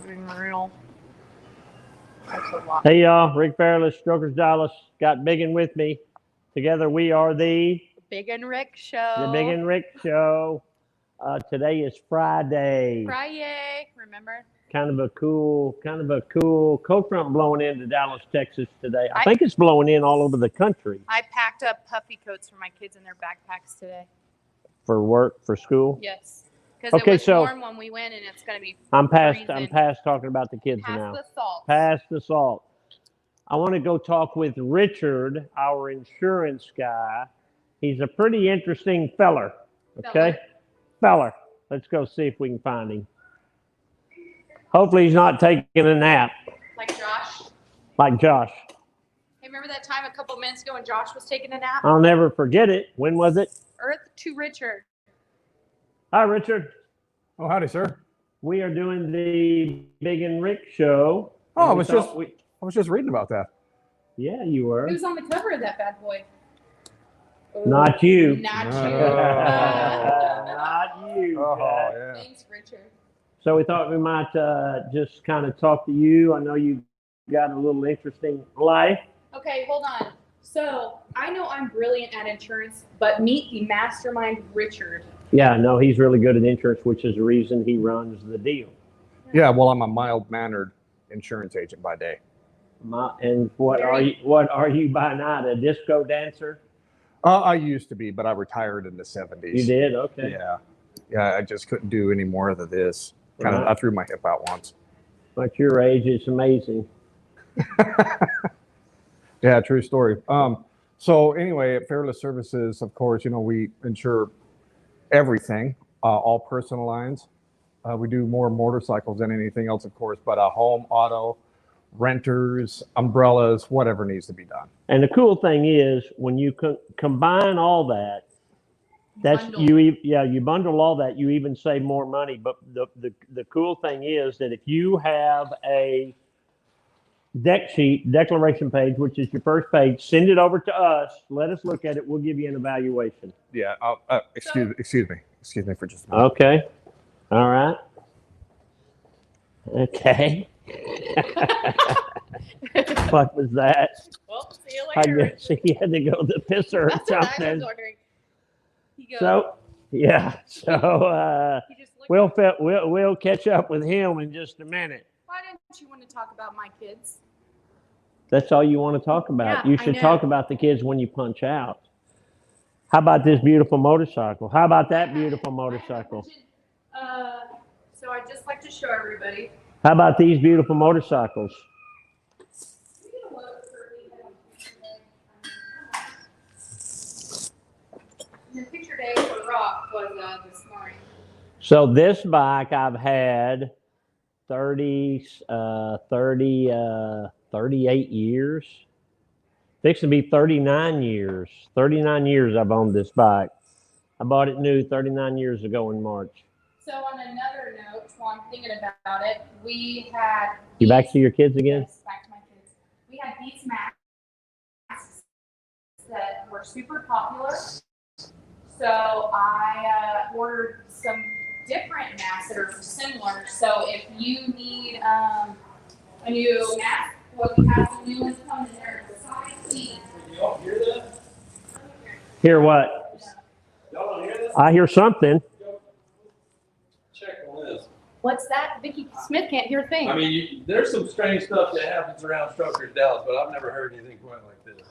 Being real. That's a lot. Hey y'all, Rick Fairless, Strokers Dallas, got Bigun with me. Together we are the Bigun Rick show. Bigun Rick show. Today is Friday. Friday, remember? Kind of a cool cold front blowing into Dallas, Texas today. I think it's blowing in all over the country. I packed up puffy coats for my kids in their backpacks today. For work, for school? Yes. Because it was warm when we went, and it's going to be freezing. I'm past talking about the kids now. Past the salt. Past the salt. I want to go talk with Richard, our insurance guy. He's a pretty interesting feller. Okay? Feller. Let's go see if we can find him. Hopefully he's not taking a nap. Like Josh? Like Josh. Hey, remember that time a couple minutes ago when Josh was taking a nap? I'll never forget it. When was it? Earth to Richard. Hi, Richard. Oh, howdy, sir. We are doing the Bigun Rick show. Oh, I was just reading about that. Yeah, you were. Who's on the cover of that bad boy? Not you. Not you. Not you. Oh, yeah. Thanks, Richard. So we thought we might just kind of talk to you. I know you got a little interesting life. Okay, hold on. So I know I'm brilliant at insurance, but meet the mastermind, Richard. Yeah, no, he's really good at insurance, which is the reason he runs the deal. Yeah, well, I'm a mild-mannered insurance agent by day. And what are you by night? A disco dancer? I used to be, but I retired in the 70s. You did? Okay. Yeah, I just couldn't do any more of this. Right. I threw my hip out once. At your age, it's amazing. Yeah, true story. So anyway, at Fairless Services, of course, we insure everything, all personal lines. We do more motorcycles than anything else, of course, but home, auto, renters, umbrellas, whatever needs to be done. And the cool thing is when you combine all that, you bundle all that, you even save more money. But the cool thing is that if you have a declaration page, which is your first page, send it over to us. Let us look at it. We'll give you an evaluation. Yeah. Excuse me for just a minute. Okay. All right. Okay. What was that? Well, see you I later. guess he had to go to the pisser or That's what I something. was wondering. He goes, So he just we'll catch up with him in just a minute. why didn't you want to talk about my kids? That's all you want to talk about. Yeah, You I should know. talk about the kids when you punch out. How about this beautiful motorcycle? How about that beautiful motorcycle? So I'd just like to show everybody. How about these beautiful motorcycles? The picture day for Rock was this morning. So this bike I've had 38 years. Fixing to be 39 years. 39 years I've owned this bike. I bought it new 39 years ago in March. So on another note, while I'm thinking about it, we had... You back to your kids again? Yes, back to my kids. We had these masks that were super popular. So I ordered some different masks that are similar. So if you need a new mask, what we have some new ones coming in there. Y'all hear that? Hear what? Y'all don't hear that? I hear something. Check on this. What's that? Vicky Smith can't hear a thing. I mean, there's some strange stuff that happens around Strokers Dallas, but I've never heard anything quite like this.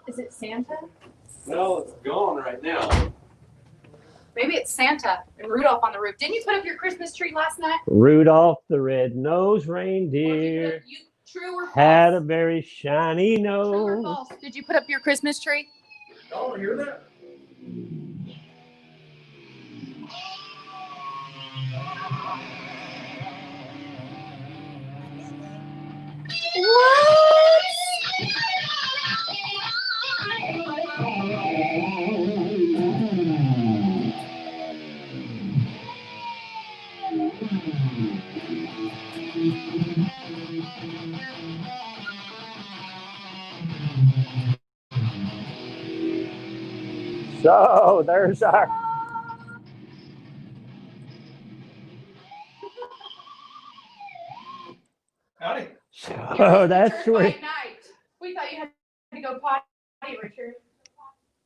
Is it Santa? Well, it's gone right now. Maybe it's Santa and Rudolph on the roof. Didn't you put up your Christmas tree last night? Rudolph the red-nosed reindeer True or false? had a very shiny True or nose. false? Did you put up your Christmas tree? Y'all don't hear that? What? So there's our Howdy. Oh, that's Richard by sweet. night. We thought you had to go potty, Richard.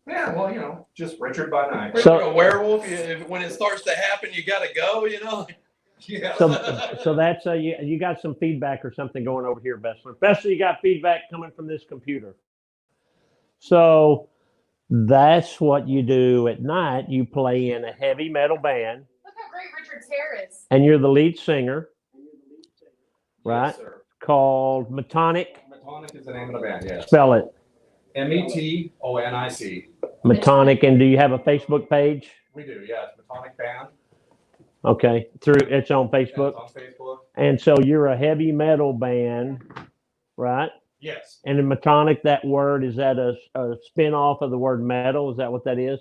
Yeah, well, just Richard by night. We're like a werewolf. When it starts to happen, you got to go, Yeah. So that's you got some feedback or something going over here, Bessler. Bessler, you got feedback coming from this computer. So that's what you do at night. You play in a heavy metal band. Look how great Richard's hair is. And you're the lead singer, right? Yes, sir. Called Metonic. Metonic is the name of the band, yes. Spell it. Metonic. Metonic. And do you have a Facebook page? We do, yeah. It's Metonic Band. Okay, it's on Facebook. Yeah, it's on Facebook. And so you're a heavy metal band, right? Yes. And in Metonic, that word, is that a spin-off of the word metal? Is that what that is?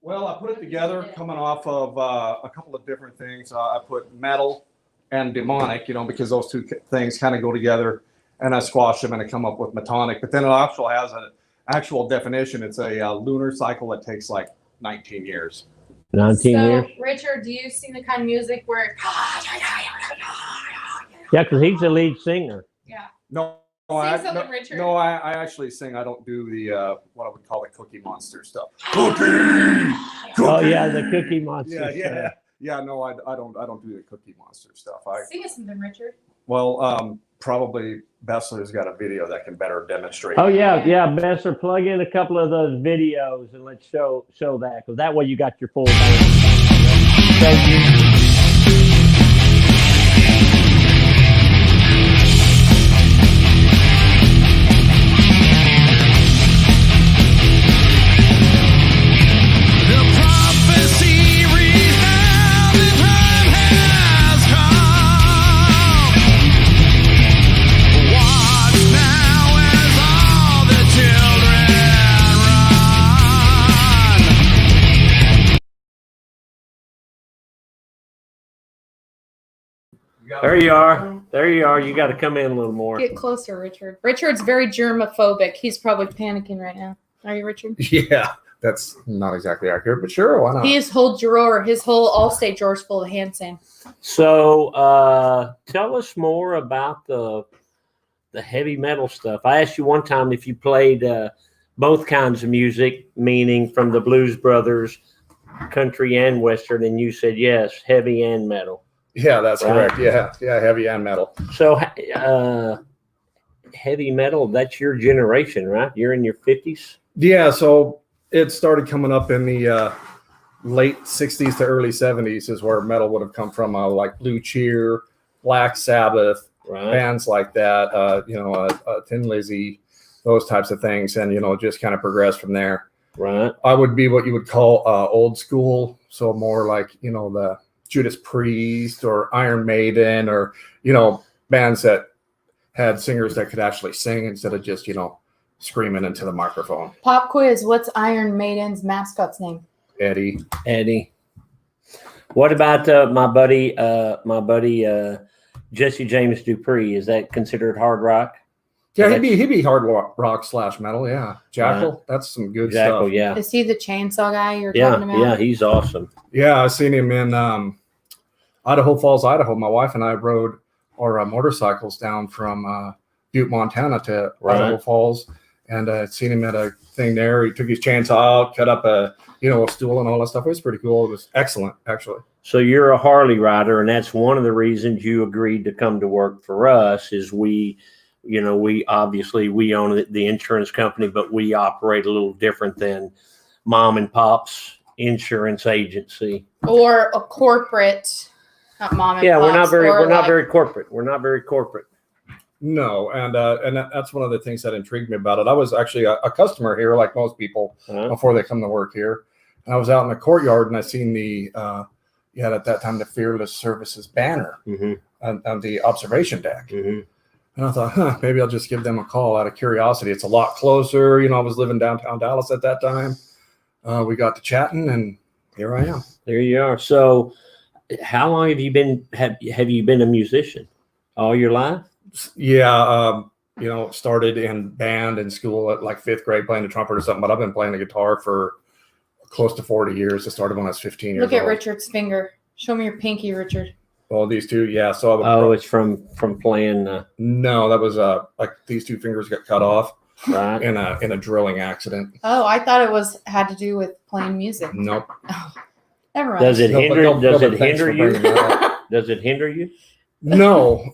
Well, I put it together coming off of a couple of different things. I put metal and demonic, because those two things kind of go together, and I squash them and I come up with Metonic. But then it actually has an actual definition. It's a lunar cycle that takes like 19 years. 19 years? Richard, do you sing the kind of music where Yeah, because he's the lead singer. No, Sing something, Richard. I actually sing. I don't do the what I would call the Cookie Monster stuff. Oh yeah, the Cookie Monster. Yeah. No, I don't do the Cookie Monster stuff. Sing us something, Richard. Well, probably Bessler's got a video that can better demonstrate. Oh yeah, Bessler, plug in a couple of those videos and let's show that, because that way you got your full band. Thank you. There you are. You got to come in a little more. Get closer, Richard. Richard's very germophobic. He's probably panicking right now. Are you, Richard? Yeah, that's not exactly accurate, but sure, why not? His whole Allstate drawer's full of hand sand. So tell us more about the heavy metal stuff. I asked you one time if you played both kinds of music, meaning from the Blues Brothers, country and Western, and you said yes, heavy and metal. Yeah, that's correct. Yeah, heavy and metal. So heavy metal, that's your generation, right? You're in your 50s? Yeah, so it started coming up in the late 60s to early 70s is where metal would have come from, like Blue Cheer, Black Sabbath, bands like that, Tin Lizzy, those types of things, and, just kind of progressed from there. Right. I would be what you would call old school, so more like, the Judas Priest or Iron Maiden, or, bands that had singers that could actually sing instead of just, screaming into the microphone. Pop quiz. What's Iron Maiden's mascot's name? Eddie. What about my buddy Jesse James Dupree? Is that considered hard rock? Yeah, he'd be hard rock / metal. Yeah, Jackal. That's some good stuff. Yeah. Is he the chainsaw guy you're talking about? Yeah, he's awesome. Yeah, I've seen him in Idaho Falls, Idaho. My wife and I rode our motorcycles down from Butte, Montana to Idaho Falls, and I'd seen him at a thing there. He took his chainsaw out, cut up a stool and all that stuff. It was pretty cool. It was excellent, actually. So you're a Harley rider, and that's one of the reasons you agreed to come to work for us. Is we obviously own the insurance company, but we operate a little different than mom and pop's insurance agency or a corporate. Not mom and yeah, pops, we're not very corporate. We're not very corporate. No, and that's one of the things that intrigued me about it. I was actually a customer here, like most people, before they come to work here. And I was out in the courtyard, and I seen the at that time the Fearless Services banner on the observation deck. Mm-hmm. And I thought, maybe I'll just give them a call out of curiosity. It's a lot closer. I was living downtown Dallas at that time. We got to chatting, and here I am. There you are. So how long have you been a musician? All your life? Yeah, started in band in school at like 5th grade playing the trumpet or something, but I've been playing the guitar for close to 40 years. I started when I was 15 years old. Look at Richard's finger. Show me your pinky, Richard. Oh, these two, yeah. So Oh, it's from playing, no, that was like these two fingers got cut off right? in a drilling accident. Oh, I thought it had to do with playing music. Nope. Oh, never mind. Does it No, but hinder? no, Does but it thanks hinder for you? bringing that up. Does it hinder you? No,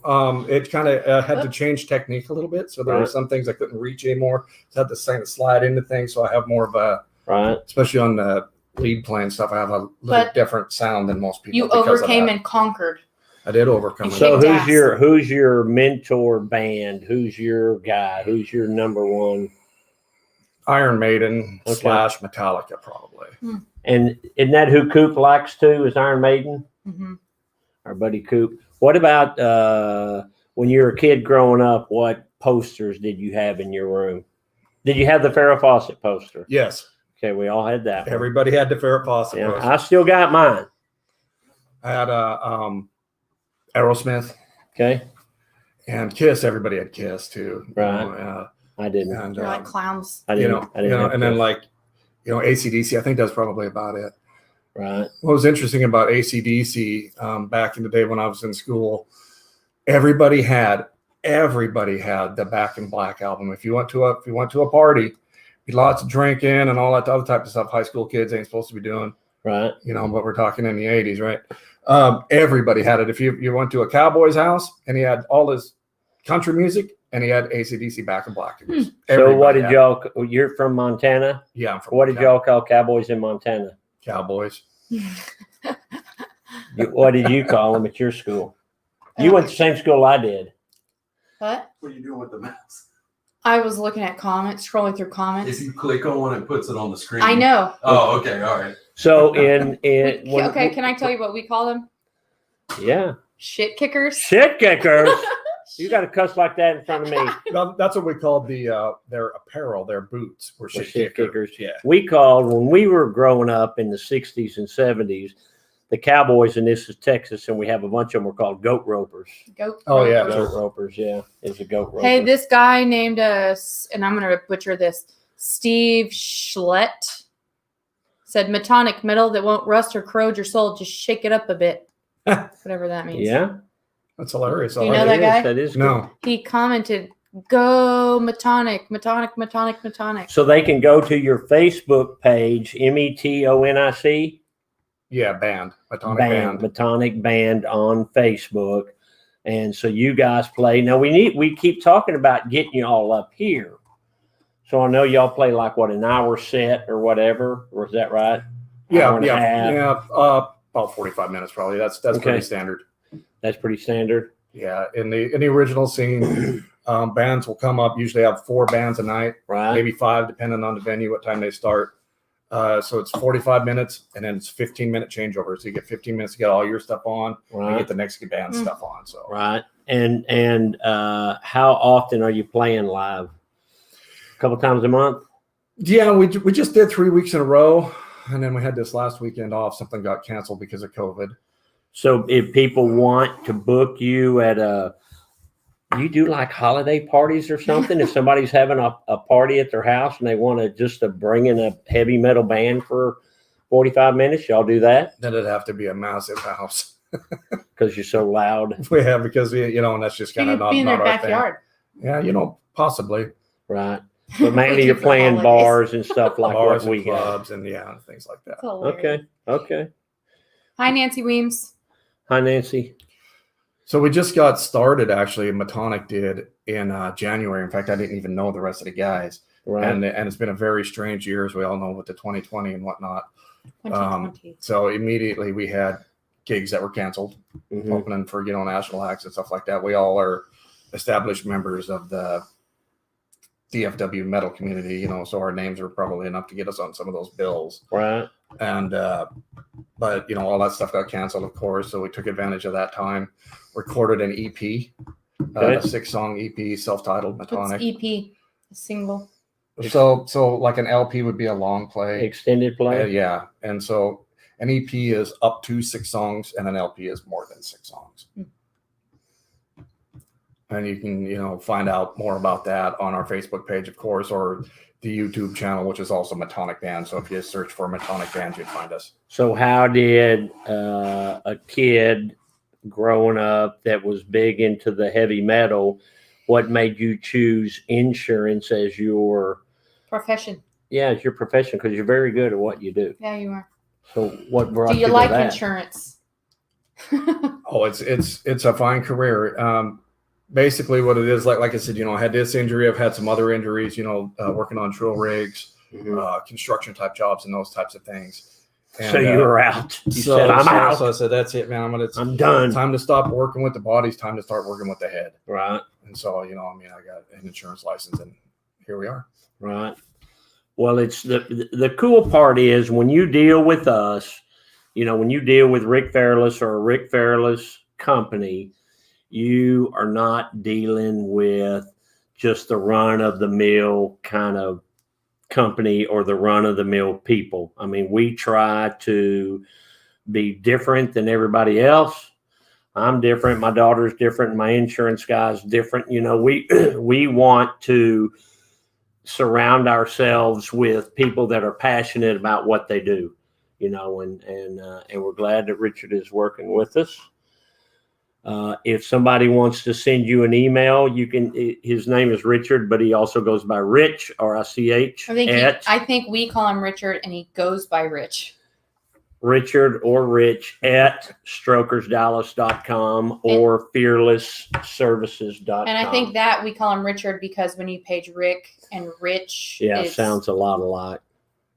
it kind of had to change technique a little bit. So there were Right. some things I couldn't reach anymore. So I had to kind of slide into things. So I have more of a, Right. especially on the lead playing stuff, I have a little But different sound than most people. You because of overcame that. and conquered. I did overcome it. So Kicked ass. who's your mentor band? Who's your guy? Who's your number one? Iron Maiden Okay. / Metallica, probably. And isn't that who Coop likes too? Is Iron Maiden? Mm-hmm. Our buddy Coop. What about when you were a kid growing up? What posters did you have in your room? Did you have the Farrah Fawcett poster? Yes, Okay, we all had that. one. everybody had the Farrah Fawcett. Yeah, poster. I still got mine. I had Aerosmith Okay, and Kiss. Everybody had Kiss too. Right. I didn't. And You're like clowns. I didn't. I didn't. have and then Kiss. like, AC/DC. I think that's probably about it. Right. What was interesting about AC/DC back in the day when I was in school, everybody had the Back in Black album. If you went to a party, be lots of drinking and all that other type of stuff high school kids ain't supposed to be doing. Right. But we're talking in the 80s, right? Everybody had it. If you went to a cowboy's house and he had all his country music and he had AC/DC Back in Black. So what did had it. y'all? You're from Montana. Yeah, I'm from What did Montana. y'all call cowboys in Montana? Cowboys. What did you call them at your school? You went to the same school I did. What? What are you doing with the mouse? I was looking at comments, scrolling through comments. If you click on one, it puts it on the screen. I know. Oh, okay, all right. So when Okay, can I tell you what we call them? Yeah, Shit kickers. shit kickers. You got to cuss like that in front of me. That's what we called their apparel, their boots were Shit shit kickers. kickers. Yeah. We called when we were growing up in the 60s and 70s, the Cowboys, and this is Texas, and we have a bunch of them were called goat ropers. Goat. Oh, yeah. ropers. Goat ropers, yeah, it's a goat roper. Hey, this guy named us, and I'm going to butcher this, Steve Schlett, said Metonic metal that won't rust or corrode your soul. Just shake it up a bit. Whatever that means. Yeah, That's hilarious. You know that guy? That is No. He commented, go Metonic, Metonic, Metonic, Metonic. So they can go to your Facebook page, Metonic. Yeah, band. Metonic Band, band. Metonic Band on Facebook. And so you guys play. Now we keep talking about getting you all up here. So I know y'all play like what, an hour set or whatever, or is that right? Hour and a half? About 45 minutes probably. That's Okay. pretty standard. That's pretty standard. Yeah, in the original scene, bands will come up. Usually have 4 bands a night, Right. maybe 5, depending on the venue, what time they start. So it's 45 minutes, and then it's 15-minute changeover. So you get 15 minutes to get all your stuff on, and Right. get the next band stuff on. So Right. And how often are you playing live? A couple times a month? yeah, we just did 3 weeks in a row, and then we had this last weekend off. Something got canceled because of COVID. So if people want to book you at you do like holiday parties or something? If somebody's having a party at their house and they want to bring in a heavy metal band for 45 minutes, y'all do that? Then it'd have to be a massive house. Because you're so loud. We have because and that's just You kind of could not, be in their not our backyard. thing. Yeah, possibly Right. But mainly We do you're for playing holidays. bars and stuff like bars what and we got. clubs and things like that. That's hilarious. Okay. Hi, Nancy Weems. Hi, Nancy. So we just got started actually. Metonic did in January. In fact, I didn't even know the rest of the guys. Right. And it's been a very strange year, as we all know, with the 2020 and whatnot. 2020. So immediately we had gigs that were canceled, Mhm. opening for national acts and stuff like that. We all are established members of the DFW metal community, so our names are probably enough to get us on some of those bills. Right. And but all that stuff got canceled, of course. So we took advantage of that time, recorded an EP, Okay. a 6-song EP, self-titled What's Metonic. EP? A single. So like an LP would be a long play. Extended play. Yeah. And so an EP is up to 6 songs and an LP is more than 6 songs. And you can, find out more about that on our Facebook page, of course, or the YouTube channel, which is also Metonic Band. So if you search for Metonic Band, you'd find us. So how did a kid growing up that was big into the heavy metal, what made you choose insurance as your Profession. as your profession? Because you're very good at what you do. Yeah, you are. So what brought Do you to like that? insurance? Oh, it's a fine career. Basically, what it is, like I said, I had this injury. I've had some other injuries. Working on drill rigs, construction type jobs, and those types of things. And, So you were out. You said, "I'm out." So I said, "That's it, man. I'm done." Time to stop working with the body. Time to start working with the head. Right. And so, I got an insurance license, and here we are. Right. Well, it's the cool part is when you deal with us, when you deal with Rick Fairless or a Rick Fairless company, you are not dealing with just the run of the mill kind of company or the run of the mill people. I mean, we try to be different than everybody else. I'm different. My daughter's different. My insurance guy's different. We want to surround ourselves with people that are passionate about what they do, and we're glad that Richard is working with us. If somebody wants to send you an email, you can. His name is Richard, but he also goes by Rich, R-I-C-H. I think we call him Richard, and he goes by Rich. Richard or Rich at strokersdallas.com or fearlessservices.com. And I think that we call him Richard because when you page Rick and Rich, sounds a lot alike.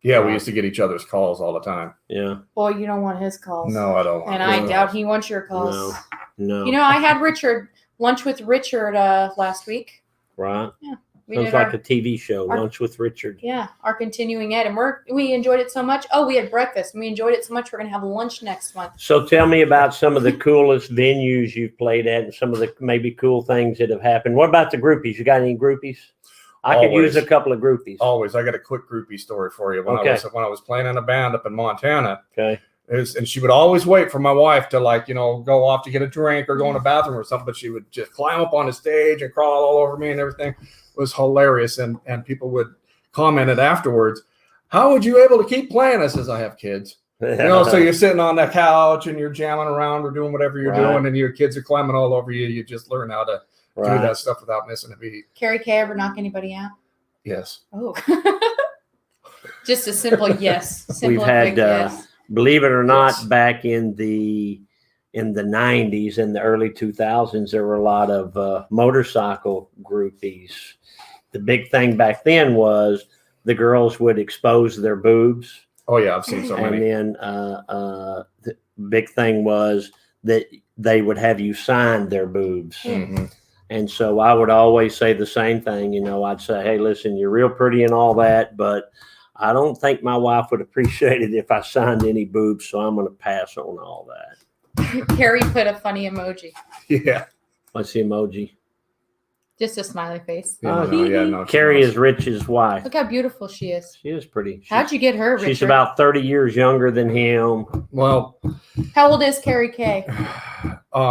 Yeah, we used to get each other's calls all the time. Yeah. Boy, you don't want his calls. No, I don't want. And I doubt he wants your calls. No. I had lunch with Richard last week. Right. Yeah. Sounds like a TV show, Lunch with Richard. Yeah, our continuing ed. And we enjoyed it so much. Oh, we had breakfast and we enjoyed it so much. We're going to have lunch next month. So tell me about some of the coolest venues you've played at and some of the maybe cool things that have happened. What about the groupies? You got any groupies? I could use a couple of groupies. Always. I got a quick groupie story for you. When I was playing in a band up in Montana. Okay. And she would always wait for my wife to go off to get a drink or go in the bathroom or something, but she would just climb up on the stage and crawl all over me and everything. It was hilarious. And people would comment it afterwards. How would you able to keep playing? I says, I have kids. So you're sitting on the couch and you're jamming around or doing whatever you're doing and your kids are climbing all over you. You just learn how to do that stuff without missing a beat. Carrie K ever knock anybody out? Yes. Oh. Just a simple yes. We've had yes. Believe it or not, back in the 90s and the early 2000s, there were a lot of motorcycle groupies. The big thing back then was the girls would expose their boobs. Oh yeah, I've seen so many. And then the big thing was that they would have you sign their boobs. Mm-hmm. And so I would always say the same thing. I'd say, hey, listen, you're real pretty and all that, but I don't think my wife would appreciate it if I signed any boobs, so I'm going to pass on all that. Carrie put a funny emoji. Yeah. What's the emoji? Just a smiley face. Carrie is Rich's wife. Look how beautiful she is. She is pretty. How'd you get her, Richard? She's about 30 years younger than him. Well. How old is Carrie K?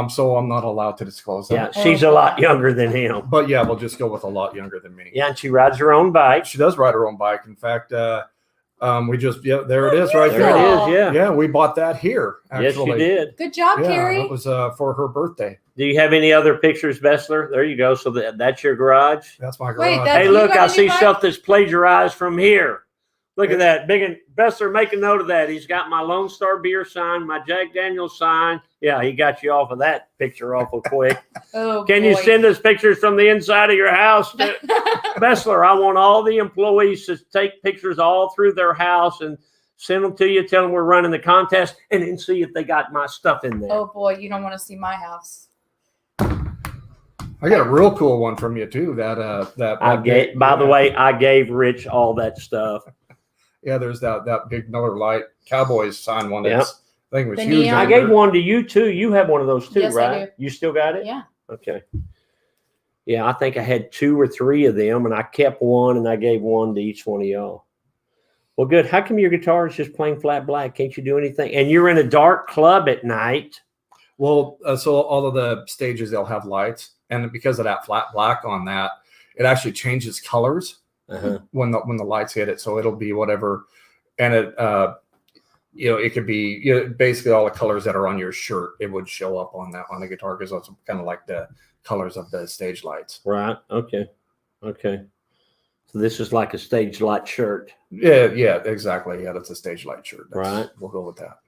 So I'm not allowed to disclose that. Yeah, she's a lot younger than him. But yeah, we'll just go with a lot younger than me. Yeah, and she rides her own bike. She does ride her own bike. In fact, we just there it is right there. There it is, yeah. Yeah, we bought that here, actually. Yes, you did. Good job, Carrie. It was for her birthday. Do you have any other pictures, Bessler? There you go. So that's your garage? That's my garage. Hey, look, I see stuff that's plagiarized from here. Look at that. Bigun Bessler, make a note of that. He's got my Lone Star beer sign, my Jack Daniels sign. Yeah, he got you off of that picture awful quick. Can you send us pictures from the inside of your house? Bessler, I want all the employees to take pictures all through their house and send them to you. Tell them we're running the contest and then see if they got my stuff in there. Oh, boy, you don't want to see my house. I got a real cool one from you, too. By the way, I gave Rich all that stuff. Yeah, there's that big Miller Lite Cowboys sign one. Yep. I think it was huge. I gave one to you too. You have one of those too, yes, right? I do. You still got it? Yeah. Okay. Yeah, I think I had 2 or 3 of them, and I kept one, and I gave one to each one of y'all. Well, good. How come your guitar is just plain flat black? Can't you do anything? And you're in a dark club at night. Well, so all of the stages, they'll have lights, and because of that flat black on that, it actually changes colors when the lights hit it. So it'll be whatever, and it could be basically all the colors that are on your shirt. It would show up on the guitar because that's kind of like the colors of the stage lights. Right. Okay. So this is like a stage light shirt. Yeah, exactly. Yeah, that's a stage light shirt. Right. We'll go with that.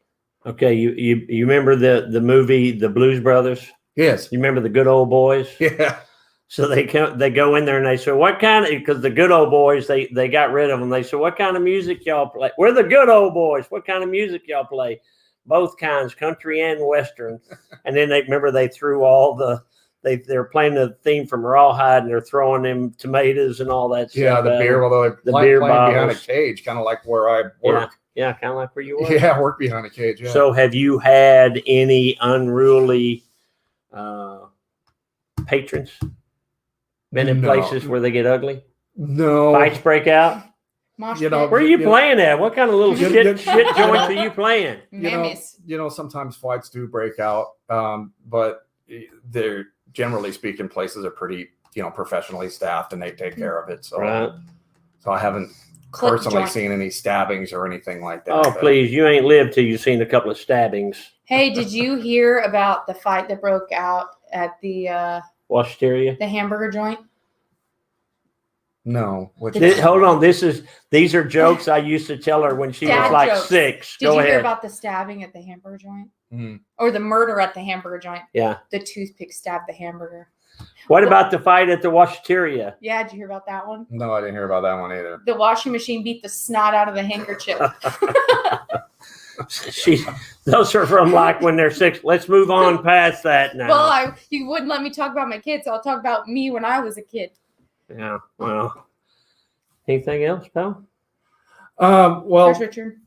Okay. You remember the movie The Blues Brothers? Yes. You remember the Good Old Boys? Yeah. So they go in there and they say, what kind of, because the Good Old Boys, they got rid of them. They said, what kind of music y'all play? We're the Good Old Boys. What kind of music y'all play? Both kinds, country and Western. And then they threw all they're playing the theme from Rawhide and they're throwing them tomatoes and all that stuff. Yeah, the beer, although the playing beer behind a bottles. cage, kind of like where I work. Yeah, kind of like where you were. Yeah, I work behind a cage. Yeah. So have you had any unruly patrons? Been in places where they get ugly? No. Fights break out? Mosh You know, pit. Where are you playing at? What kind of little shit joints are you playing? Mammies. Sometimes fights do break out, but they're generally speaking, places are pretty, professionally staffed and they take care of it. So, Right. so I haven't Clip personally joint. seen any stabbings or anything like that. Oh, please. You ain't lived till you've seen a couple of stabbings. Hey, did you hear about the fight that broke out at the Washteria? hamburger joint? No. Hold on. These are jokes I used to tell her when she Dad was like jokes. 6. Did Go you ahead. hear about the stabbing at the hamburger joint? Mhm. Or the murder at the hamburger joint? Yeah. The toothpick stabbed the hamburger. What about the fight at the Washteria? Yeah, did you hear about that one? No, I didn't hear about that one either. The washing machine beat the snot out of the handkerchief. Those are from like when they're 6. Let's move on past that now. Well, you wouldn't let me talk about my kids, so I'll talk about me when I was a kid. Yeah. Well, anything else, pal? Well, There's Richard.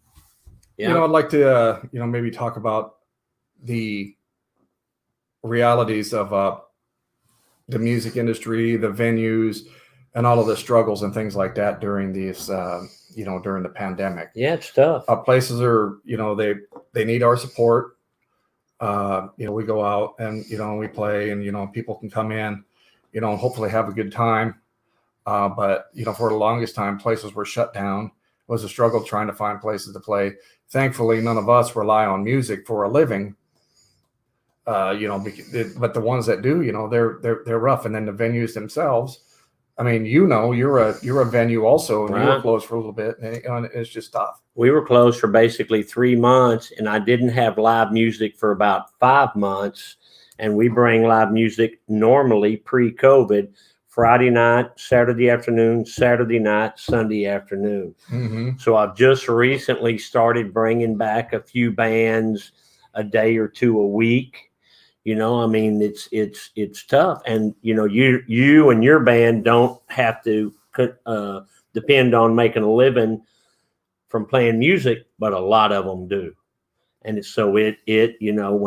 Yeah. I'd like to, maybe talk about the realities of the music industry, the venues, and all of the struggles and things like that during these, during the pandemic. Yeah, it's tough. Places are, they need our support. We go out and, we play and, people can come in, and hopefully have a good time. But, for the longest time, places were shut down. It was a struggle trying to find places to play. Thankfully, none of us rely on music for a living. But the ones that do, they're rough. And then the venues themselves, I mean, you're a venue also, and you were closed for a little bit, and it's just tough. We were closed for basically 3 months, and I didn't have live music for about 5 months. And we bring live music normally pre-COVID, Friday night, Saturday afternoon, Saturday night, Sunday afternoon. Mm-hmm. So I've just recently started bringing back a few bands a day or two a week. I mean, it's tough. And, you and your band don't have to depend on making a living from playing music, but a lot of them do. And so when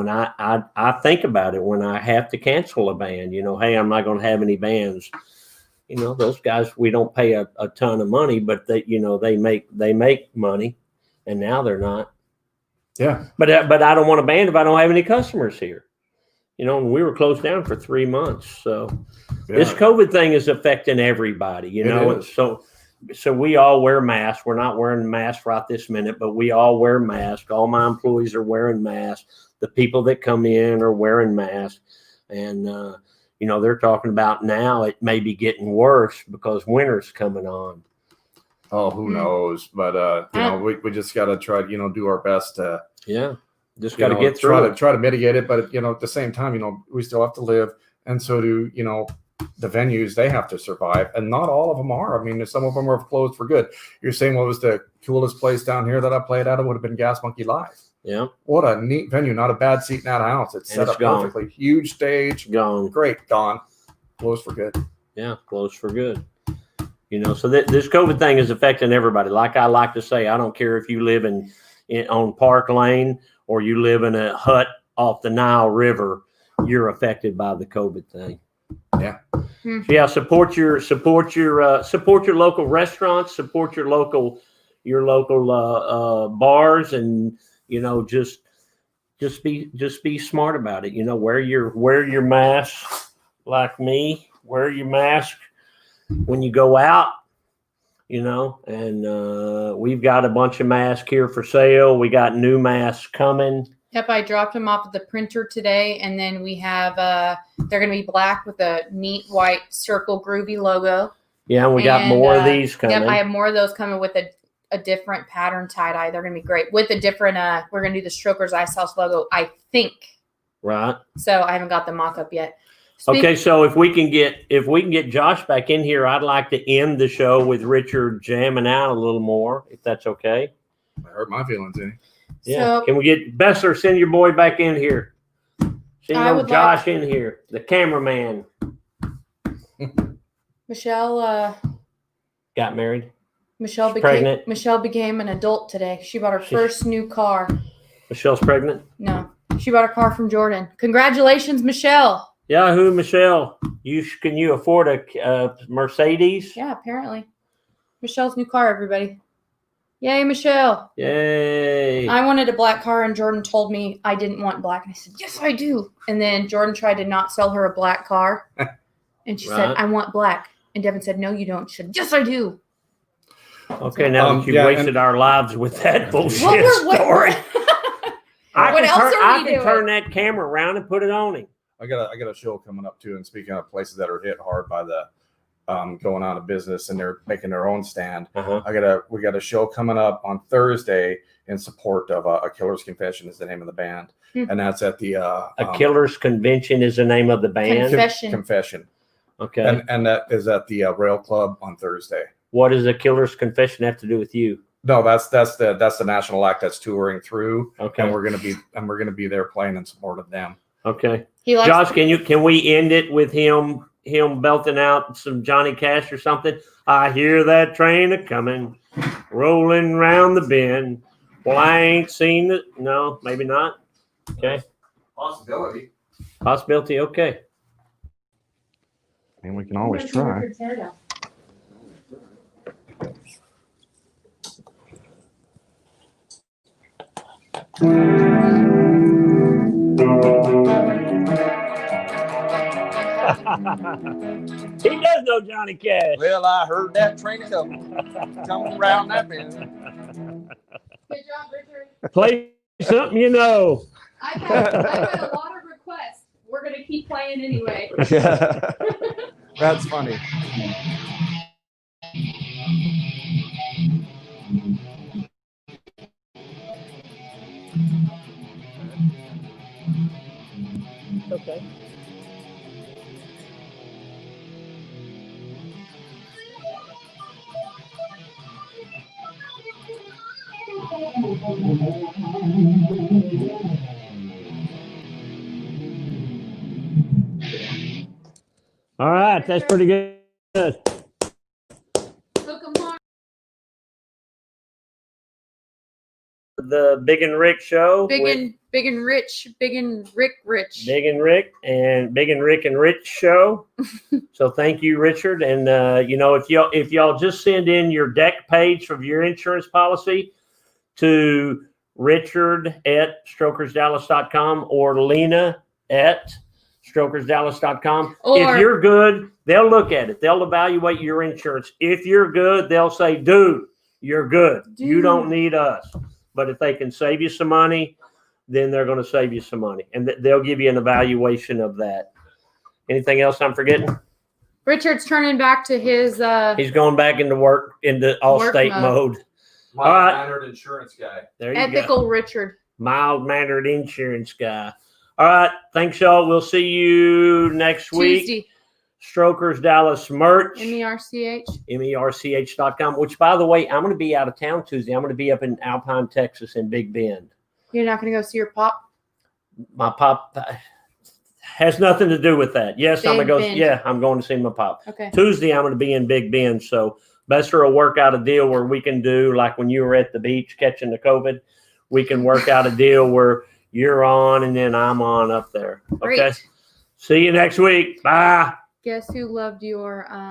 I think about it, when I have to cancel a band, hey, I'm not going to have any bands, those guys, we don't pay a ton of money, but they make money, and now they're not. Yeah. But I don't want a band if I don't have any customers here. And we were closed down for 3 months. So this COVID thing is affecting everybody, So we all wear masks. We're not wearing masks right this minute, but we all wear masks. All my employees are wearing masks. The people that come in are wearing masks. And, they're talking about now it may be getting worse because winter's coming on. Oh, who knows? But, we just got to try, do our best to. Yeah. Just got to get through try to mitigate it. But, at the same time, we still have to live. And so do, the venues, they have to survive. And not all of them are. I mean, some of them are closed for good. You're saying what was the coolest place down here that I played at? It would have been Gas Monkey Live. Yeah. What a neat venue. Not a bad seat in that house. It's set up perfectly. Huge stage. Gone. Great. Gone. Closed for good. Yeah. Closed for good. So this COVID thing is affecting everybody. Like I like to say, I don't care if you live on Park Lane or you live in a hut off the Nile River, you're affected by the COVID thing. Yeah. So yeah, support your local restaurants, support your local bars, and just be smart about it. Wear your mask like me. Wear your mask when you go out. you know, and we've got a bunch of masks here for sale. We got new masks coming. Yep, I dropped them off at the printer today, and then we have they're gonna be black with a neat white circle groovy logo. Yeah, and we got more of these coming. Yep, I have more of those coming with a different pattern tie-dye. They're gonna be great with a different we're gonna do the Strokers Ice House logo, I think. Right. So I haven't got the mock-up yet. Okay, so if we can get Josh back in here, I'd like to end the show with Richard jamming out a little more, if that's okay. I hurt my feelings, eh? Yeah. So- Can we get Bessler, send your boy back in here? Send I your would Josh in here, the cameraman. Michelle Got married. Michelle pregnant. became an adult today. She bought her first new car. Michelle's pregnant. No, she bought a car from Jordan. Congratulations, Michelle. Yahoo, Michelle. Can you afford a Mercedes? Yeah, apparently. Michelle's new car, everybody. Yay, Michelle. Yay. I wanted a black car, and Jordan told me I didn't want black. And I said, yes, I do. And then Jordan tried to not sell her a black car. And she said, Right. I want black. And Devin said, no, you don't. She said, yes, I do. Okay, now that you wasted our lives with that bullshit story. What else are I we can doing? turn that camera around and put it on him. I got a show coming up too. And speaking of places that are hit hard by the going out of business and they're making their own stand, we got a show coming up on Thursday in support of a Killer's Confession is the name of the band, and that's at the A Killer's Convention is the name of the band. Confession. Okay. and that is at the Rail Club on Thursday. What does a Killer's Confession have to do with you? No, that's the national act that's touring through, Okay. and we're gonna be there playing in support of them. Okay. He likes Josh, can we end it with him belting out some Johnny Cash or something? I hear that train a coming, rolling round the bend. Well, I ain't seen it. No, maybe not. Okay. Possibility. Possibility. Okay. And we can always try. He does know Johnny Cash. Well, I heard that train coming around that bend. Good job, Richard. Play something you know. I've had a lot of requests. We're gonna keep playing anyway. That's funny. Okay. All right, that's pretty good. Hook 'em hard. The Bigun Rick show. Big with and Rich. Bigun Rick. Bigun Rick and Rich show. So thank you, Richard. And if y'all just send in your deck page of your insurance policy to Richard@strokersdallas.com or Lena@strokersdallas.com. If you're good, they'll look at it. They'll evaluate your insurance. If you're good, they'll say, dude, you're good. You don't need us. But if they can save you some money, then they're going to save you some money. And they'll give you an evaluation of that. Anything else I'm forgetting? Richard's turning back to his He's going back into work, into Allstate mode. Mild-mannered insurance guy. There you ethical go. Richard. Mild-mannered insurance guy. All right. Thanks, y'all. We'll see you next week. Tuesday. Strokers Dallas merch. MERCH. MERCH.com, which, by the way, I'm going to be out of town Tuesday. I'm going to be up in Alpine, Texas in Big Bend. You're not going to go see your pop? My pop has nothing to do with that. Yes, I'm going to see my pop. Okay. Tuesday, I'm going to be in Big Bend. So Bester will work out a deal where we can do, like when you were at the beach catching the COVID, we can work out a deal where you're on and then I'm on up there. Okay. Great. See you next week. Bye. Guess who loved your